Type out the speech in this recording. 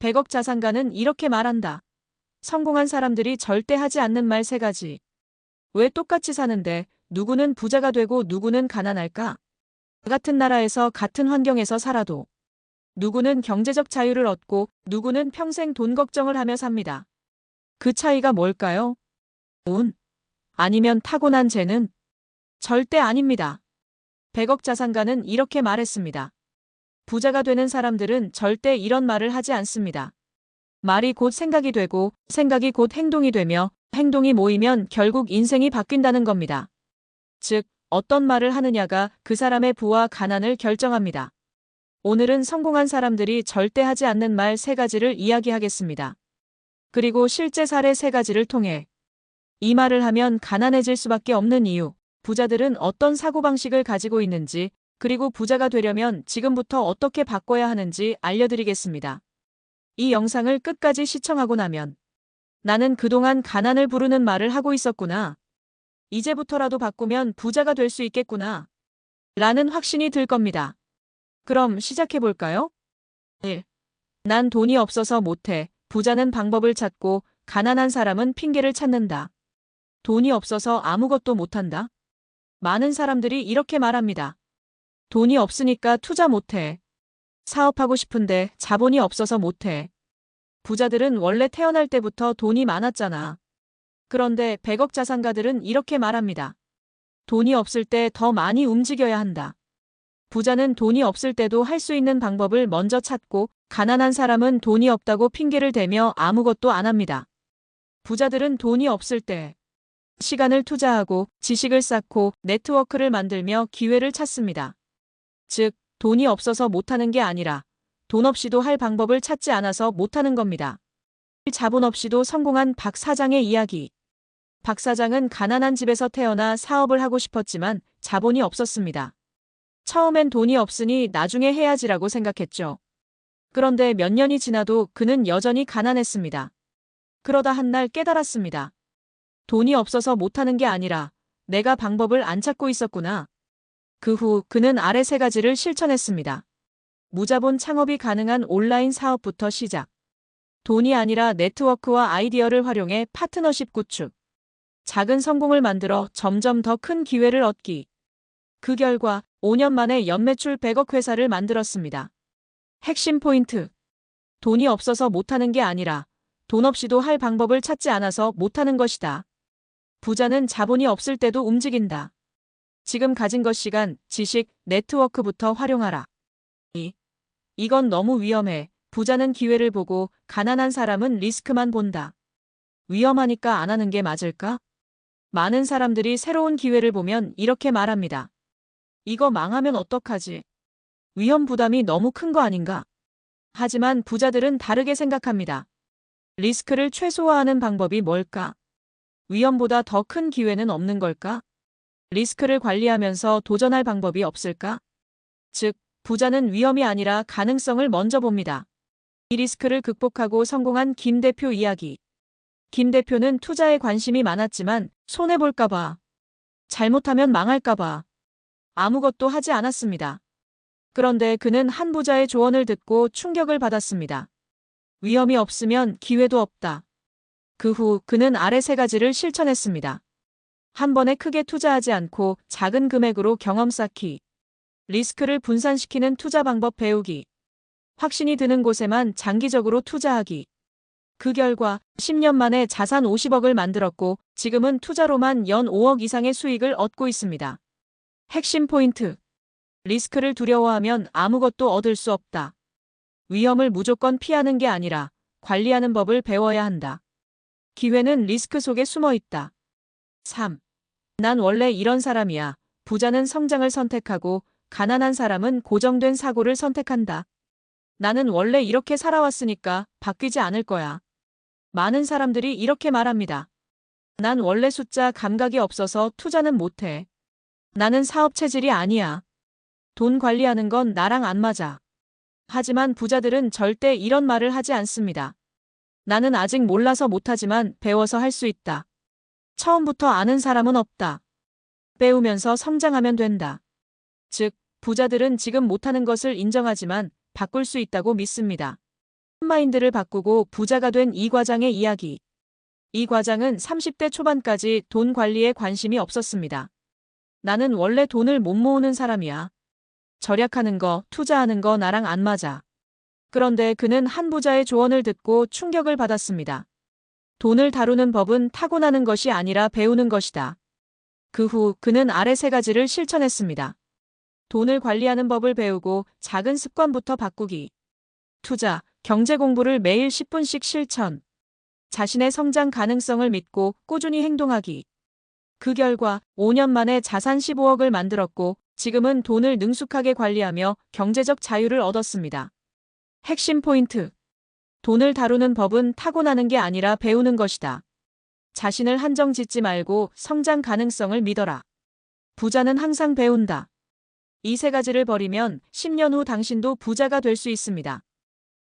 100억 자산가는 이렇게 말한다. 성공한 사람들이 절대 하지 않는 말 3가지. 왜 똑같이 사는데 누구는 부자가 되고 누구는 가난할까? 같은 나라에서 같은 환경에서 살아도 누구는 경제적 자유를 얻고 누구는 평생 돈 걱정을 하며 삽니다. 그 차이가 뭘까요? 운? 아니면 타고난 재능? 절대 아닙니다. 100억 자산가는 이렇게 말했습니다. 부자가 되는 사람들은 절대 이런 말을 하지 않습니다. 말이 곧 생각이 되고 생각이 곧 행동이 되며 행동이 모이면 결국 인생이 바뀐다는 겁니다. 즉, 어떤 말을 하느냐가 그 사람의 부와 가난을 결정합니다. 오늘은 성공한 사람들이 절대 하지 않는 말 3가지를 이야기하겠습니다. 그리고 실제 사례 3가지를 통해 이 말을 하면 가난해질 수밖에 없는 이유, 부자들은 어떤 사고방식을 가지고 있는지, 그리고 부자가 되려면 지금부터 어떻게 바꿔야 하는지 알려드리겠습니다. 이 영상을 끝까지 시청하고 나면 나는 그동안 가난을 부르는 말을 하고 있었구나. 이제부터라도 바꾸면 부자가 될 수 있겠구나. 라는 확신이 들 겁니다. 그럼 시작해볼까요? 1. 난 돈이 없어서 못해. 부자는 방법을 찾고 가난한 사람은 핑계를 찾는다. 돈이 없어서 아무것도 못한다. 많은 사람들이 이렇게 말합니다. 돈이 없으니까 투자 못해. 사업하고 싶은데 자본이 없어서 못해. 부자들은 원래 태어날 때부터 돈이 많았잖아. 그런데 100억 자산가들은 이렇게 말합니다. 돈이 없을 때 더 많이 움직여야 한다. 부자는 돈이 없을 때도 할 수 있는 방법을 먼저 찾고 가난한 사람은 돈이 없다고 핑계를 대며 아무것도 안 합니다. 부자들은 돈이 없을 때 시간을 투자하고 지식을 쌓고 네트워크를 만들며 기회를 찾습니다. 즉, 돈이 없어서 못하는 게 아니라 돈 없이도 할 방법을 찾지 않아서 못하는 겁니다. 자본 없이도 성공한 박 사장의 이야기. 박 사장은 가난한 집에서 태어나 사업을 하고 싶었지만 자본이 없었습니다. 처음엔 돈이 없으니 나중에 해야지라고 생각했죠. 그런데 몇 년이 지나도 그는 여전히 가난했습니다. 그러다 한 날 깨달았습니다. 돈이 없어서 못하는 게 아니라 내가 방법을 안 찾고 있었구나. 그 후 그는 아래 3가지를 실천했습니다. 무자본 창업이 가능한 온라인 사업부터 시작. 돈이 아니라 네트워크와 아이디어를 활용해 파트너십 구축. 작은 성공을 만들어 점점 더 큰 기회를 얻기. 그 결과 5년 만에 연매출 100억 회사를 만들었습니다. 핵심 포인트. 돈이 없어서 못하는 게 아니라 돈 없이도 할 방법을 찾지 않아서 못하는 것이다. 부자는 자본이 없을 때도 움직인다. 지금 가진 것 시간, 지식, 네트워크부터 활용하라. 2. 이건 너무 위험해. 부자는 기회를 보고 가난한 사람은 리스크만 본다. 위험하니까 안 하는 게 맞을까? 많은 사람들이 새로운 기회를 보면 이렇게 말합니다. 이거 망하면 어떡하지? 위험 부담이 너무 큰 거 아닌가? 하지만 부자들은 다르게 생각합니다. 리스크를 최소화하는 방법이 뭘까? 위험보다 더 큰 기회는 없는 걸까? 리스크를 관리하면서 도전할 방법이 없을까? 즉, 부자는 위험이 아니라 가능성을 먼저 봅니다. 이 리스크를 극복하고 성공한 김 대표 이야기. 김 대표는 투자에 관심이 많았지만 손해볼까봐, 잘못하면 망할까봐 아무것도 하지 않았습니다. 그런데 그는 한 부자의 조언을 듣고 충격을 받았습니다. 위험이 없으면 기회도 없다. 그 후 그는 아래 3가지를 실천했습니다. 한 번에 크게 투자하지 않고 작은 금액으로 경험 쌓기. 리스크를 분산시키는 투자 방법 배우기. 확신이 드는 곳에만 장기적으로 투자하기. 그 결과 10년 만에 자산 50억을 만들었고 지금은 투자로만 연 5억 이상의 수익을 얻고 있습니다. 핵심 포인트. 리스크를 두려워하면 아무것도 얻을 수 없다. 위험을 무조건 피하는 게 아니라 관리하는 법을 배워야 한다. 기회는 리스크 속에 숨어 있다. 3. 난 원래 이런 사람이야. 부자는 성장을 선택하고 가난한 사람은 고정된 사고를 선택한다. 나는 원래 이렇게 살아왔으니까 바뀌지 않을 거야. 많은 사람들이 이렇게 말합니다. 난 원래 숫자 감각이 없어서 투자는 못해. 나는 사업 체질이 아니야. 돈 관리하는 건 나랑 안 맞아. 하지만 부자들은 절대 이런 말을 하지 않습니다. 나는 아직 몰라서 못하지만 배워서 할 수 있다. 처음부터 아는 사람은 없다. 배우면서 성장하면 된다. 즉, 부자들은 지금 못하는 것을 인정하지만 바꿀 수 있다고 믿습니다. 마인드를 바꾸고 부자가 된 이 과장의 이야기. 이 과장은 30대 초반까지 돈 관리에 관심이 없었습니다. 나는 원래 돈을 못 모으는 사람이야. 절약하는 거, 투자하는 거 나랑 안 맞아. 그런데 그는 한 부자의 조언을 듣고 충격을 받았습니다. 돈을 다루는 법은 타고나는 것이 아니라 배우는 것이다. 그 후 그는 아래 세 가지를 실천했습니다. 돈을 관리하는 법을 배우고 작은 습관부터 바꾸기. 투자, 경제 공부를 매일 10분씩 실천. 자신의 성장 가능성을 믿고 꾸준히 행동하기. 그 결과 5년 만에 자산 15억을 만들었고 지금은 돈을 능숙하게 관리하며 경제적 자유를 얻었습니다. 핵심 포인트. 돈을 다루는 법은 타고나는 게 아니라 배우는 것이다. 자신을 한정 짓지 말고 성장 가능성을 믿어라. 부자는 항상 배운다. 이 세 가지를 버리면 10년 후 당신도 부자가 될 수 있습니다.